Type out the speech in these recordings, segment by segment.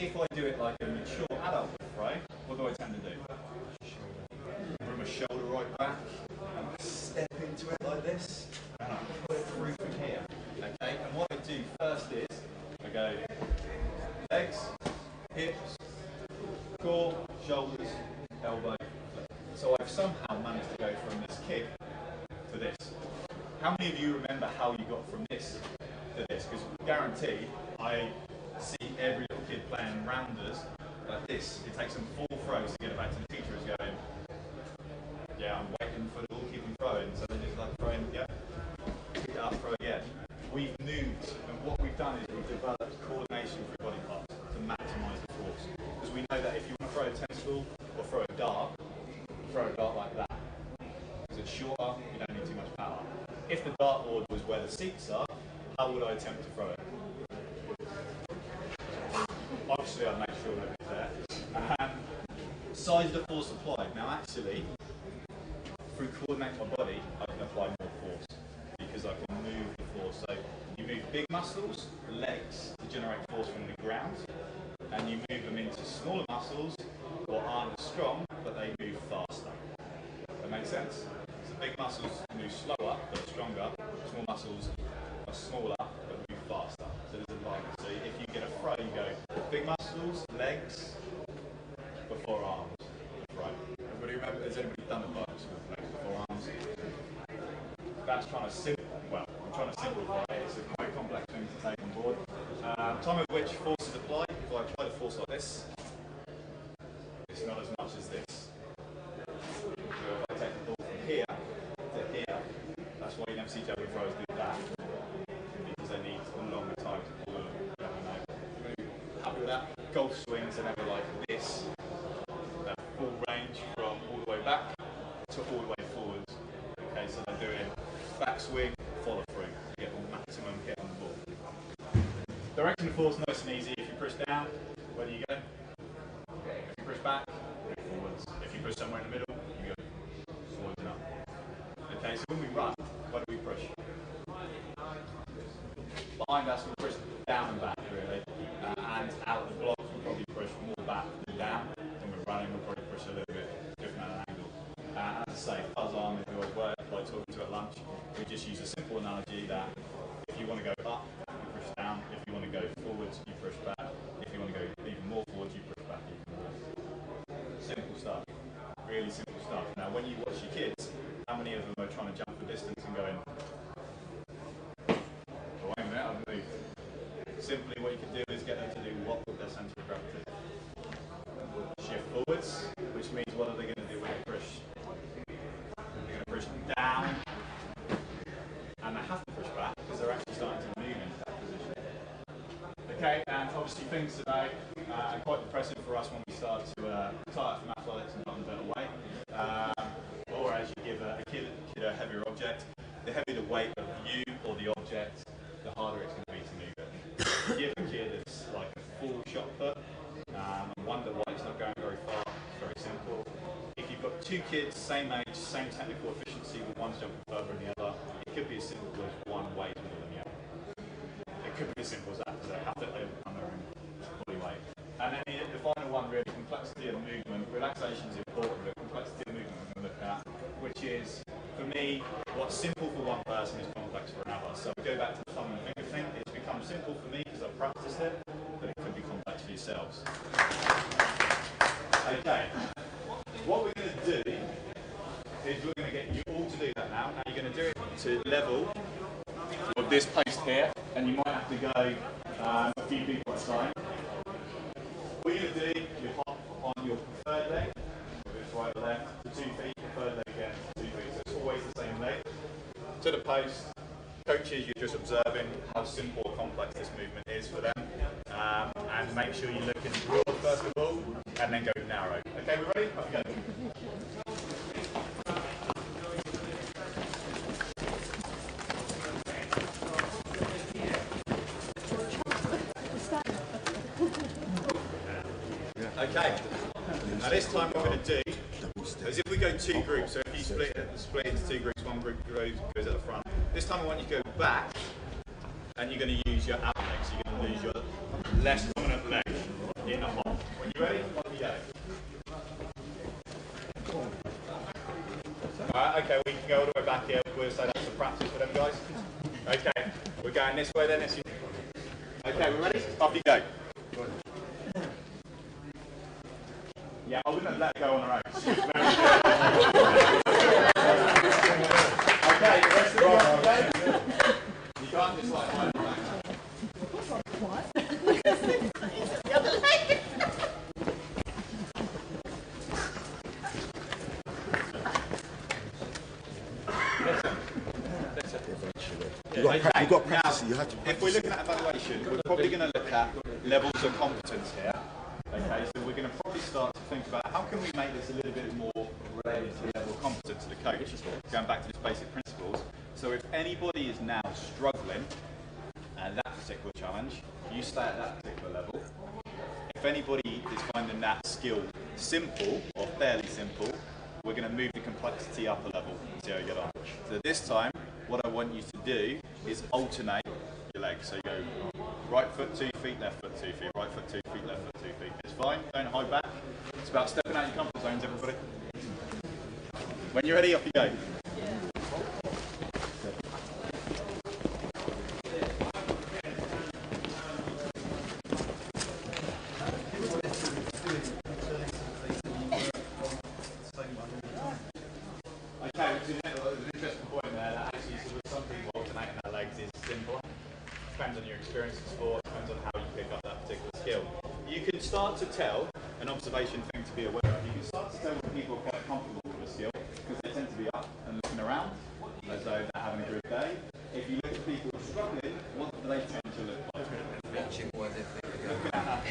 if I do it like a mature adult would throw, what do I tend to do? Bring my shoulder right back, and I step into it like this, and I put it through from here. Okay, and what I do first is, I go legs, hips, core, shoulders, elbow. So I've somehow managed to go from this kick to this. How many of you remember how you got from this to this? Because guaranteed, I see every little kid playing rounders like this. It takes them 4 throws to get it back to the teacher who's going, yeah, I'm waiting for the ball, keep them throwing. So they're just like throwing, yeah, pick it up, throw again. We've moved, and what we've done is we've developed coordination through body parts to maximise the force. Because we know that if you want to throw a tennis ball or throw a dart like that. Because it's shorter, you don't need too much power. If the dartboard was where the seats are, how would I attempt to throw it? Obviously, I'd make sure that it's there. Size of the force applied. Now, actually, through coordinating my body, I can apply more force because I can move the force. So you move big muscles, legs, to generate force from the ground, and you move them into smaller muscles that aren't as strong, but they move faster. That makes sense? So big muscles move slower, but stronger. Small muscles are smaller, but move faster. So there's a line. So if you get a throw, you go big muscles, legs, before arms. Right. Everybody remember? Has anybody done it by legs before arms? That's trying to simplify it. It's a quite complex thing to take on board. Time at which force is applied. If I apply the force like this, it's not as much as this. So if I take the ball from here to here, that's why you never see javelin throwers do that, because they need a longer time to pull them. Happy with that? Golf swings are never like this. Full range from all the way back to all the way forwards. Okay, so they're doing back swing, follow through to get the maximum hit on the ball. Direction of force, nice and easy. If you push down, where do you go? If you push back, you go forwards. If you push somewhere in the middle, you go forwards and up. Okay, so when we run, where do we push? Behind us, we push down and back, really. And out of the blocks, we probably push more back than down. When we're running, we'll probably push a little bit different at an angle. As I say, fuzz arm, if we always work, like talking to at lunch, we just use a simple analogy that if you want to go up, you push down. If you want to go forwards, you push back. If you want to go even more forwards, you push back even more. Simple stuff. Really simple stuff. Now, when you watch your kids, how many of them are trying to jump the distance and going, oh, wait a minute, I've moved. Simply what you can do is get them to do what with their centre of gravity. Shift forwards, which means what are they going to do when they push? They're going to push down, and they have to push back because they're actually starting to move into that position. Okay, and obviously things today are quite depressing for us when we start to retire from athletics and not in a better way. Or as you give a kid a heavier object, the heavier the weight of you or the object, the harder it's going to be to move it. Give a kid like a full shot put and wonder why it's not going very far. It's very simple. If you've got 2 kids, same age, same technical efficiency, but one's jumping further than the other, it could be as simple as one weight more than the other. It could be as simple as that, because they have to overcome their own body weight. And then the final one, really, complexity of movement. Relaxation is important, but complexity of movement we're going to look at, which is, for me, what's simple for one person is complex for another. So we go back to the thumb and finger thing. It's become simple for me because I've practiced it, but it could be complex for yourselves. Okay. What we're going to do is we're going to get you all to do that now. Now you're going to do it to level of this post here, and you might have to go a few people at a time. What you're going to do, you hop on your preferred leg, whether it's right or left, to 2 feet, preferred leg again, 2 feet. So it's always the same leg. To the post. Coaches, you're just observing how simple or complex this movement is for them. And make sure you're looking broad first of all, and then go narrow. Okay, we ready? Off you go. Okay, now this time what we're going to do is if we go 2 groups, so if you split into 2 groups, one group goes at the front. This time I want you to go back, and you're going to use your out leg, so you're going to use your less dominant leg. in a hop. When you're ready, off you go. Alright, okay, we can go all the way back here. We'll say that's the practice for them guys. Okay, we're going this way then. Okay, we're ready? Off you go. Yeah, I wouldn't have let her go on her own. Okay, the rest of the off you go. You can't just like hide back. What? You've got practice, you have to practice. If we're looking at evaluation, we're probably going to look at levels of competence here. Okay, so we're going to probably start to think about how can we make this a little bit more related to the level of competence of the coach, going back to these basic principles. So if anybody is now struggling at that particular challenge, you stay at that particular level. If anybody is finding that skill simple or fairly simple, we're going to move the complexity up a level and see how you get on. So this time, what I want you to do is alternate your legs. So you go right foot 2 feet, left foot 2 feet, right foot 2 feet, left foot 2 feet. It's fine, don't hide back. It's about stepping out your comfort zones, everybody. When you're ready, off you go. Depends on your experience in sport, depends on how you pick up that particular skill. You can start to tell, an observation thing to be aware of, you can start to tell when people are quite comfortable with a skill because they tend to be up and looking around as though they're having a good day. If you look at people who are struggling, what do they tend to look like? Watching what they're thinking. Looking at that,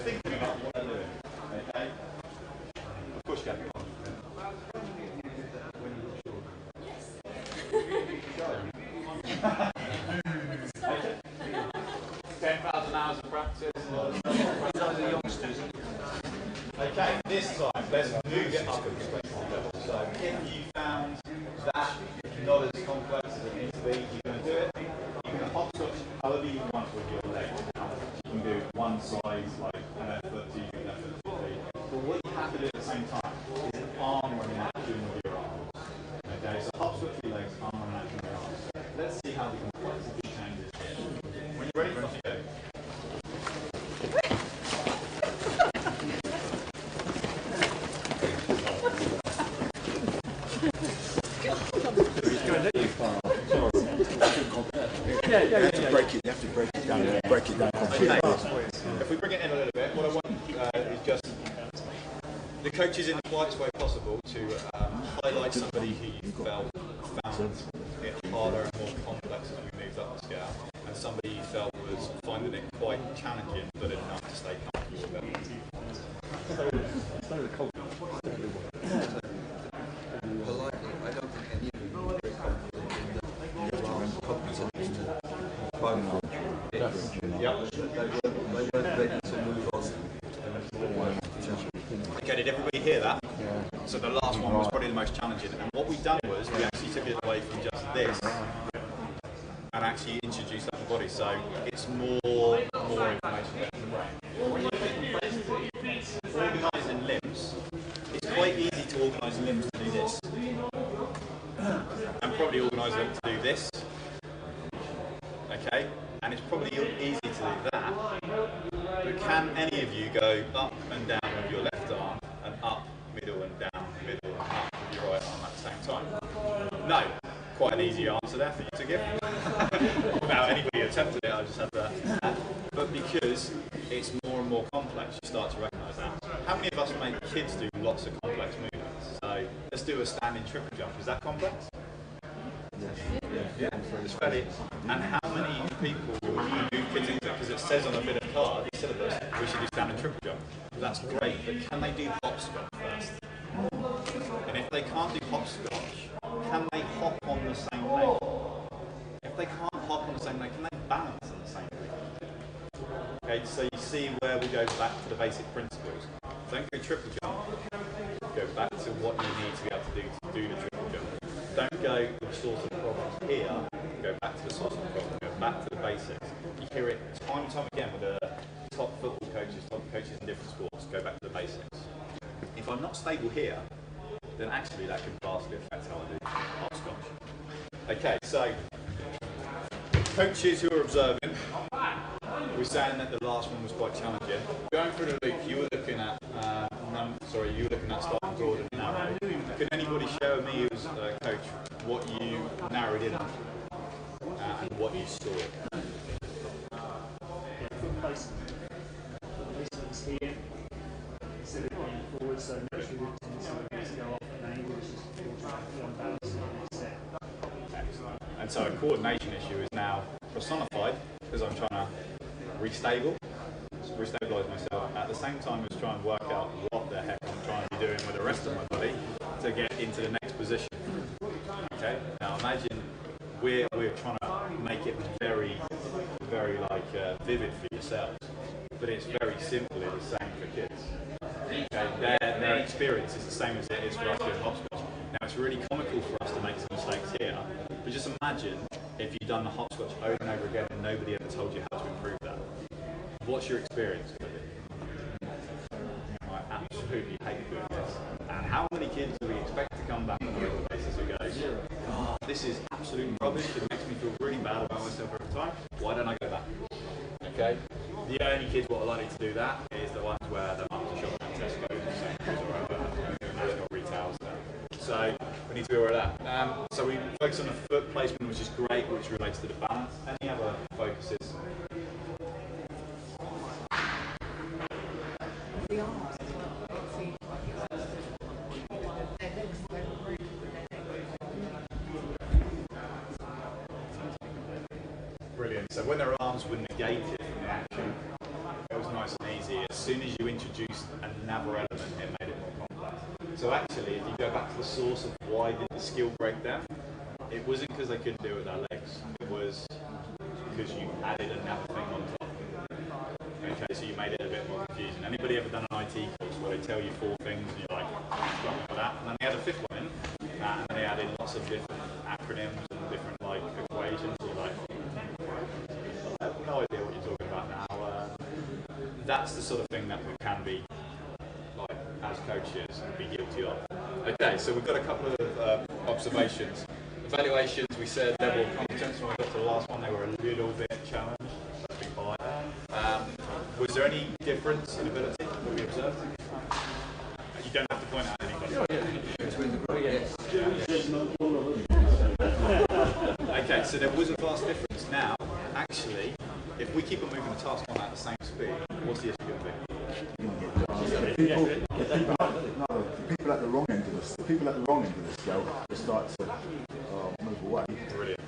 thinking about what they're doing. Okay? Of course you can. Yes. 10,000 hours of practice. Okay, this time let's move it up a complexity level. So if you found that not as complex as it needs to be, you're going to do it. You can hop switch however you want with your legs. You can do one side like left foot 2 feet, left foot 2 feet. But what you have to do at the same time is an arm running action with your arms. Okay, so hop switch your legs, arm running action with your arms. Let's see how the complexity changes here. When you're ready, off you go. You have to break it down. Break it down. Okay. If we bring it in a little bit, what I want is just the coaches in the politest way possible to highlight somebody who you felt found it harder and more complex as we moved up the scale, and somebody you felt was finding it quite challenging but enough to stay comfortable with it. Politely, I don't think any of them are very confident in the competent phone. Yep. They weren't ready to move on. Okay, did everybody hear that? Yeah. So the last one was probably the most challenging, and what we've done was we actually took it away from just this and actually introduced that to the body, so it's more information there in the brain. When you look at organising limbs, it's quite easy to organise limbs to do this, and probably organise them to do this. Okay, and it's probably easy to do that, but can any of you go up and down with your left arm and up, middle and down, middle and up with your right arm at the same time? No. Quite an easy answer there for you to give. Without anybody attempted it, I just had that. But because it's more and more complex, you start to recognise that. How many of us make kids do lots of complex movements? So let's do a standing triple jump. Is that complex? Yeah, it's fairly. And how many people move kids into it? Because it says on a bit of card, the syllabus, we should do standing triple jump. That's great, but can they do hopscotch first? And if they can't do hopscotch, can they hop on the same leg? If they can't hop on the same leg, can they balance on the same leg? Okay, so you see where we go back to the basic principles. Don't go triple jump. Go back to what you need to be able to do the triple jump. Don't go the source of problems here. Go back to the source of the problem. Go back to the basics. You hear it time and time again with the top football top coaches in different sports, go back to the basics. If I'm not stable here, then actually that can vastly affect how I do hopscotch. Okay, so coaches who are observing, we're saying that the last one was quite challenging. Going through the loop, you were looking at starting broad and narrow. Could anybody share with me, who's a coach, what you narrowed in on and what you saw? Placements here, instead of going forward, so naturally the tendency to go off an angle, which is unfortunately unbalanced in the next set. Excellent. And so a coordination issue is now personified because I'm trying to restabilize myself at the same time as trying to work out what the heck I'm trying to be doing with the rest of my body to get into the next position. Okay. Now imagine we're trying to make it very, very vivid for yourselves, but it's very simply the same for kids. Okay. Their experience is the same as it is for us doing hopscotch. Now it's really comical for us to make some mistakes here, but just imagine if you've done the hopscotch over and over again and nobody ever told you how to improve that. What's your experience with it? I absolutely hate doing this. And how many kids do we expect to come back on a regular basis and go, oh, this is absolute rubbish, it makes me feel really bad about myself every time, why don't I go back? Okay? The only kids what are likely to do that is the ones where their mums are shopping at Tesco and they've got retails there. So we need to be aware of that. So we focus on the foot placement, which is great, which relates to the balance. Any other focuses? The arms as well. See, Brilliant. So when their arms were negated from the action, it was nice and easy. As soon as you introduced another element, it made it more complex. So actually, if you go back to the source of why did the skill break down, it wasn't because they couldn't do it with their legs. It was because you added another thing on top. Okay, so you made it a bit more confusing. Anybody ever done an IT course where they tell you 4 things and you're like, what's for that? And then they had a 5th one in, and then they added lots of different acronyms and different equations. You're like, I have no idea what you're talking about now. That's the sort of thing that we can be, as coaches, be guilty of. Okay, so we've got a couple of observations. Evaluations, we said level of competence. When we got to the last one, they were a little bit challenged. That's been fine. Was there any difference in ability that we observed? You don't have to point out anybody. Okay, so there was a vast difference. Now, actually, if we keep on moving the task on at the same speed, what's the issue going to be? People at the wrong end of the scale will start to move away. Brilliant.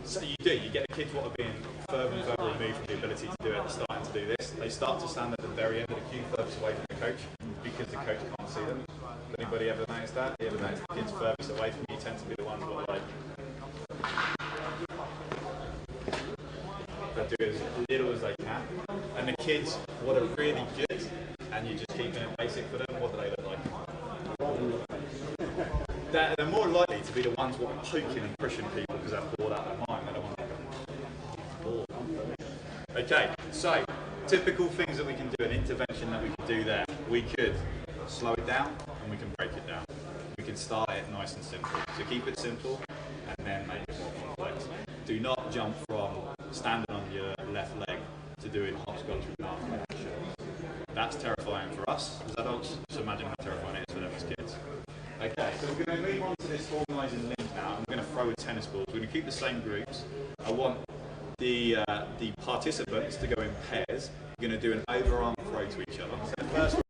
So you get the kids what are being further and further removed from the ability to do it, starting to do this. They start to stand at the very end of the queue, furthest away from the coach, because the coach can't see them. Anybody ever noticed that? You ever noticed the kids furthest away from you tend to be the ones that are they do as little as they can. And the kids what are really good, and you're just keeping it basic for them, what do they look like? They're more likely to be the ones what are poking and pushing people because they're bored out of their mind. They don't want to go bored. Okay, so typical things that we can do, an intervention that we can do there. We could slow it down and we can break it down. We can start it nice and simple. So keep it simple and then make it more complex. Do not jump from standing on your left leg to doing hopscotch with arm action. That's terrifying for us as adults, so imagine how terrifying it is for them as kids. Okay, so we're going to move on to this organising link now. I'm going to throw with tennis balls. We're going to keep the same groups. I want the participants to go in pairs. We're going to do an overarm throw to each other. So the first